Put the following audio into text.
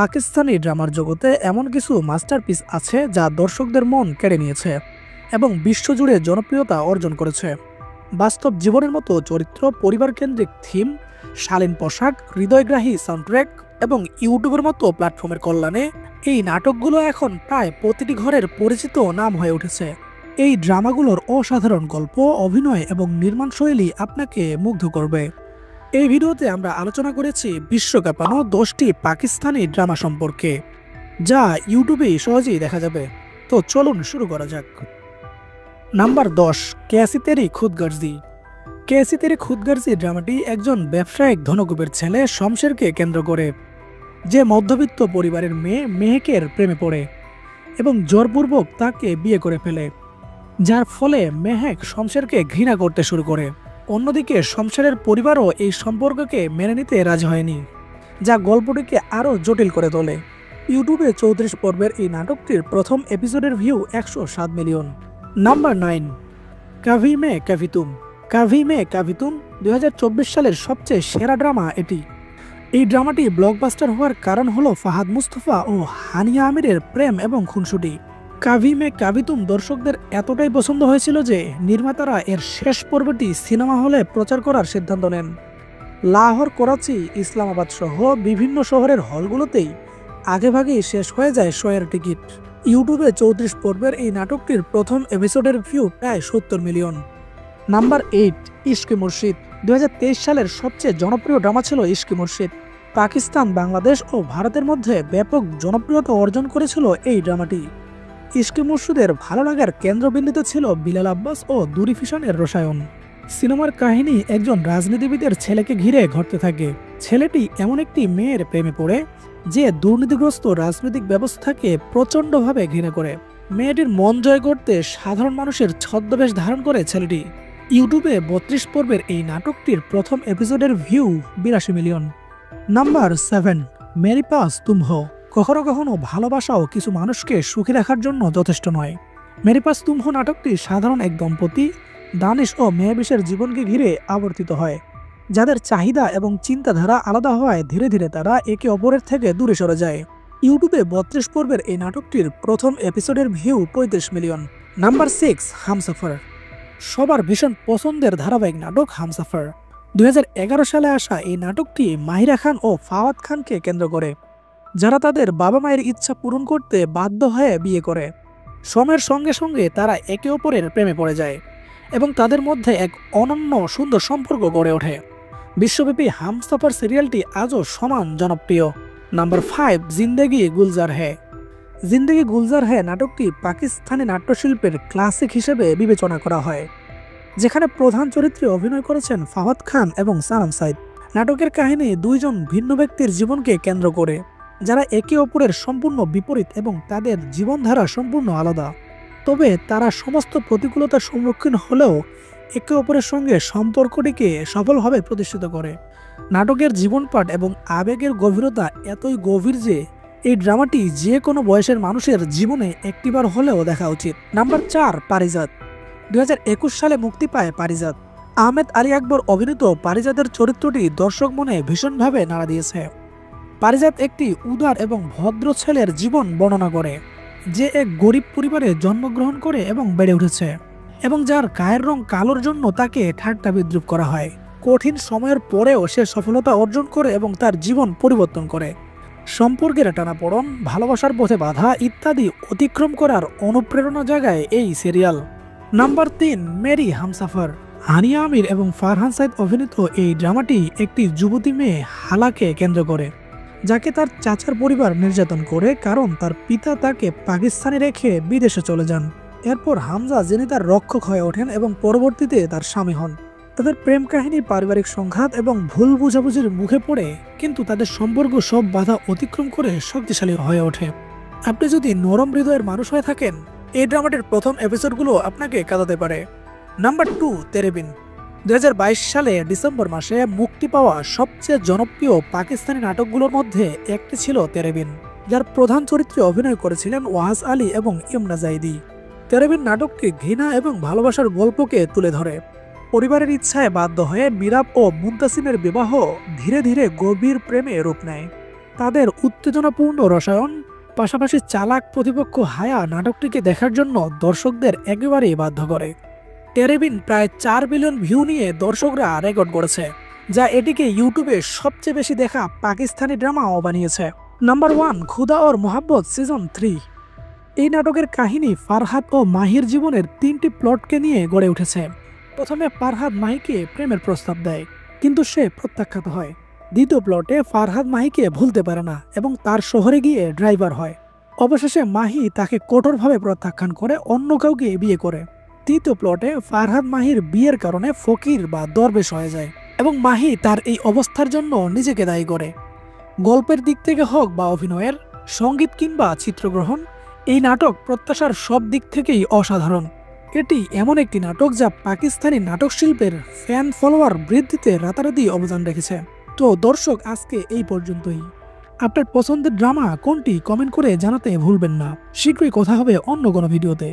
পাকিস্তানি ড্রামার জগতে এমন কিছু মাস্টারপিস আছে যা দর্শকদের মন কেড়ে নিয়েছে এবং বিশ্বজুড়ে জনপ্রিয়তা অর্জন করেছে। বাস্তব জীবনের মতো চরিত্র, পরিবারকেন্দ্রিক থিম, শালীন পোশাক, হৃদয়গ্রাহী সাউন্ডট্র্যাক এবং ইউটিউবের মতো প্ল্যাটফর্মের কল্যাণে এই নাটকগুলো এখন প্রায় প্রতিটি ঘরের পরিচিত নাম হয়ে উঠেছে। এই ড্রামাগুলোর অসাধারণ গল্প, অভিনয় এবং নির্মাণশৈলী আপনাকে মুগ্ধ করবে। এই ভিডিওতে আমরা আলোচনা করেছি বিশ্বকাপানো 10টি পাকিস্তানি ড্রামা সম্পর্কে, যা ইউটিউবেই সহজেই দেখা যাবে। তো চলুন শুরু করা যাক। নাম্বার 10, कैसी तेरी खुदगर्जी। कैसी तेरी खुदगर्जी ড্রামাটি একজন ব্যবসায়িক ধনকুবের ছেলে শমশেরকে কেন্দ্র করে, যে মধ্যবিত্ত পরিবারের মেয়ে মেহেকের প্রেমে পড়ে এবং জোরপূর্বক তাকে বিয়ে করে ফেলে, যার ফলে মেহেক শমশেরকে ঘৃণা করতে শুরু করে। অন্যদিকে শমশেরের পরিবারও এই সম্পর্ককে মেনে নিতে রাজি হয়নি, যা গল্পটিকে আরও জটিল করে তোলে। ইউটিউবে 34 পর্বের এই নাটকটির প্রথম এপিসোডের ভিউ 107 মিলিয়ন। নাম্বার 9, কাভি মে কাভি তুম। কাভি মে কাভি তুম 2024 সালের সবচেয়ে সেরা ড্রামা এটি। এই ড্রামাটি ব্লকবাস্টার হওয়ার কারণ হলো ফাহাদ মুস্তফা ও হানিয়া আমিরের প্রেম এবং খুনসুটি। কাভি মে কাভি তুম দর্শকদের এতটাই পছন্দ হয়েছিল যে নির্মাতারা এর শেষ পর্বটি সিনেমা হলে প্রচার করার সিদ্ধান্ত নেন। লাহোর, করাচি, ইসলামাবাদ সহ বিভিন্ন শহরের হলগুলোতেই আগেভাগেই শেষ হয়ে যায় শোয়ের টিকিট। ইউটিউবে 34 পর্বের এই নাটকটির প্রথম এপিসোডের ভিউ প্রায় 70 মিলিয়ন। নাম্বার 8, ইশকে মুর্শিদ। 2023 সালের সবচেয়ে জনপ্রিয় ড্রামা ছিল ইশকে মুর্শিদ। পাকিস্তান, বাংলাদেশ ও ভারতের মধ্যে ব্যাপক জনপ্রিয়তা অর্জন করেছিল এই ড্রামাটি। ইশকে মুর্শিদের ভালো লাগার কেন্দ্রবিন্দুতে ছিল বিলাল আব্বাস ও দুরি ফিশনের রসায়ন। সিনেমার কাহিনী একজন রাজনীতিবিদের ছেলেকে ঘিরে ঘটতে থাকে। ছেলেটি এমন একটি মেয়ের প্রেমে পড়ে যে দুর্নীতিগ্রস্ত রাজনৈতিক ব্যবস্থাকে প্রচণ্ডভাবে ঘৃণা করে। মেয়েটির মন জয় করতে সাধারণ মানুষের ছদ্মবেশ ধারণ করে ছেলেটি। ইউটিউবে 32 পর্বের এই নাটকটির প্রথম এপিসোডের view 82 million. Number 7, Meri Paas Tum Ho. কখনো কখনো ভালোবাসাও কিছু মানুষকে সুখী রাখার জন্য যথেষ্ট নয়। মেরি পাস তুম হো নাটকটি সাধারণ এক দম্পতি দানিশ ও মেহবিশের জীবনকে ঘিরে আবর্তিত হয়, যাদের চাহিদা এবং চিন্তাধারা আলাদা হওয়ায় ধীরে ধীরে তারা একে অপরের থেকে দূরে সরে যায়। ইউটিউবে 32 পর্বের এই নাটকটির প্রথম এপিসোডের ভিউ 35 মিলিয়ন। নাম্বার 6, হামসফর। সবার ভীষণ পছন্দের ধারাবাহিক নাটক হামসফর। 2011 সালে আসা এই নাটকটি মাহিরা খান ও ফাওয়াদ খানকে কেন্দ্র করে, যারা তাদের বাবা মায়ের ইচ্ছা পূরণ করতে বাধ্য হয়ে বিয়ে করে। সময়ের সঙ্গে সঙ্গে তারা একে অপরের প্রেমে পড়ে যায় এবং তাদের মধ্যে এক অনন্য সুন্দর সম্পর্ক গড়ে ওঠে। বিশ্বব্যাপী হামসফর সিরিয়ালটি আজও সমান জনপ্রিয়। নাম্বার 5, জিন্দেগি গুলজার হ্যায়। জিন্দেগি গুলজার হ্যায় নাটকটি পাকিস্তানি নাট্যশিল্পের ক্লাসিক হিসেবে বিবেচনা করা হয়, যেখানে প্রধান চরিত্রে অভিনয় করেছেন ফাওয়াদ খান এবং সানাম সাইদ। নাটকের কাহিনী দুইজন ভিন্ন ব্যক্তির জীবনকে কেন্দ্র করে, যারা একে অপরের সম্পূর্ণ বিপরীত এবং তাদের জীবনধারা সম্পূর্ণ আলাদা। তবে তারা সমস্ত প্রতিকূলতার সম্মুখীন হলেও একে অপরের সঙ্গে সম্পর্কটিকে সফলভাবে প্রতিষ্ঠিত করে। নাটকের জীবনপাঠ এবং আবেগের গভীরতা এতই গভীর যে এই ড্রামাটি যে কোনো বয়সের মানুষের জীবনে একটিবার হলেও দেখা উচিত। নাম্বার 4, পারিজাত। 2021 সালে মুক্তি পায় পারিজাত। আহমেদ আলী আকবর অভিনীত পারিজাতের চরিত্রটি দর্শক মনে ভীষণভাবে নাড়া দিয়েছে। পারিজাত একটি উদার এবং ভদ্র ছেলের জীবন বর্ণনা করে, যে এক গরিব পরিবারে জন্মগ্রহণ করে এবং বেড়ে উঠেছে এবং যার গায়ের রং কালোর জন্য তাকে ঠাট্টা বিদ্রুপ করা হয়। কঠিন সময়ের পরেও সে সফলতা অর্জন করে এবং তার জীবন পরিবর্তন করে। সম্পর্কের টানাপোড়েন, ভালোবাসার পথে বাধা ইত্যাদি অতিক্রম করার অনুপ্রেরণা জাগায় এই সিরিয়াল। নাম্বার 3, মেরি হামসফর। হানিয়া আমির এবং ফারহান সাইদ অভিনীত এই ড্রামাটি একটি যুবতী মেয়ে হালাকে কেন্দ্র করে, যাকে তার চাচার পরিবার নির্যাতন করে কারণ তার পিতা তাকে পাকিস্তানে রেখে বিদেশে চলে যান। এরপর হামজা, যিনি তার রক্ষক হয়ে ওঠেন এবং পরবর্তীতে তার স্বামী হন। তাদের প্রেম কাহিনী পারিবারিক সংঘাত এবং ভুল বুঝাবুঝির মুখে পড়ে, কিন্তু তাদের সম্পর্ক সব বাধা অতিক্রম করে শক্তিশালী হয়ে ওঠে। আপনি যদি নরম হৃদয়ের মানুষ হয়ে থাকেন, এই ড্রামাটির প্রথম এপিসোডগুলো আপনাকে কাঁদাতে পারে। নাম্বার 2, তেরে বিন। 2022 সালে ডিসেম্বর মাসে মুক্তি পাওয়া সবচেয়ে জনপ্রিয় পাকিস্তানি নাটকগুলোর মধ্যে একটি ছিল তেরে বিন, যার প্রধান চরিত্রে অভিনয় করেছিলেন ওয়াহাজ আলী এবং ইমনা জাইদি। তেরে বিন নাটকটি ঘৃণা এবং ভালোবাসার গল্পকে তুলে ধরে। পরিবারের ইচ্ছায় বাধ্য হয়ে মিরাব ও মুনতাসিমের বিবাহ ধীরে ধীরে গভীর প্রেমে রূপ নেয়। তাদের উত্তেজনাপূর্ণ রসায়ন, পাশাপাশি চালাক প্রতিপক্ষ হায়া নাটকটিকে দেখার জন্য দর্শকদের একেবারেই বাধ্য করে। টেরেবিন প্রায় 4 বিলিয়ন ভিউ নিয়ে দর্শকরা রেকর্ড করেছে, যা এটিকে ইউটিউবে সবচেয়ে বেশি দেখা পাকিস্তানি ড্রামাও বানিয়েছে। নাম্বার 1, খুদা और মোহাব্বত সিজন 3। এই নাটকের কাহিনী ফারহাদ ও মাহির জীবনের 3টি প্লটকে নিয়ে গড়ে উঠেছে। প্রথমে ফারহাদ মাহিকে প্রেমের প্রস্তাব দেয়, কিন্তু সে প্রত্যাখ্যাত হয়। দ্বিতীয় প্লটে ফারহাদ মাহিকে ভুলতে পারে না এবং তার শহরে গিয়ে ড্রাইভার হয়। অবশেষে মাহি তাকে কঠোরভাবে প্রত্যাখ্যান করে অন্য কাউকে বিয়ে করে। তৃতীয় প্লটে ফারহাদ মাহির বিয়ের কারণে ফকির বা দরবেশ হয়ে যায় এবং মাহি তার এই অবস্থার জন্য নিজেকে দায়ী করে। গল্পের দিক থেকে হোক বা অভিনয়ের, সঙ্গীত কিংবা চিত্রগ্রহণ, এই নাটক প্রত্যাশার সব দিক থেকেই অসাধারণ। এটি এমন একটি নাটক যা পাকিস্তানি নাটক শিল্পের ফ্যান ফলোয়ার বৃদ্ধিতে রাতারাতি অবদান রেখেছে। তো দর্শক, আজকে এই পর্যন্তই। আপনার পছন্দের ড্রামা কোনটি কমেন্ট করে জানাতে ভুলবেন না। শীঘ্রই কথা হবে অন্য কোনো ভিডিওতে।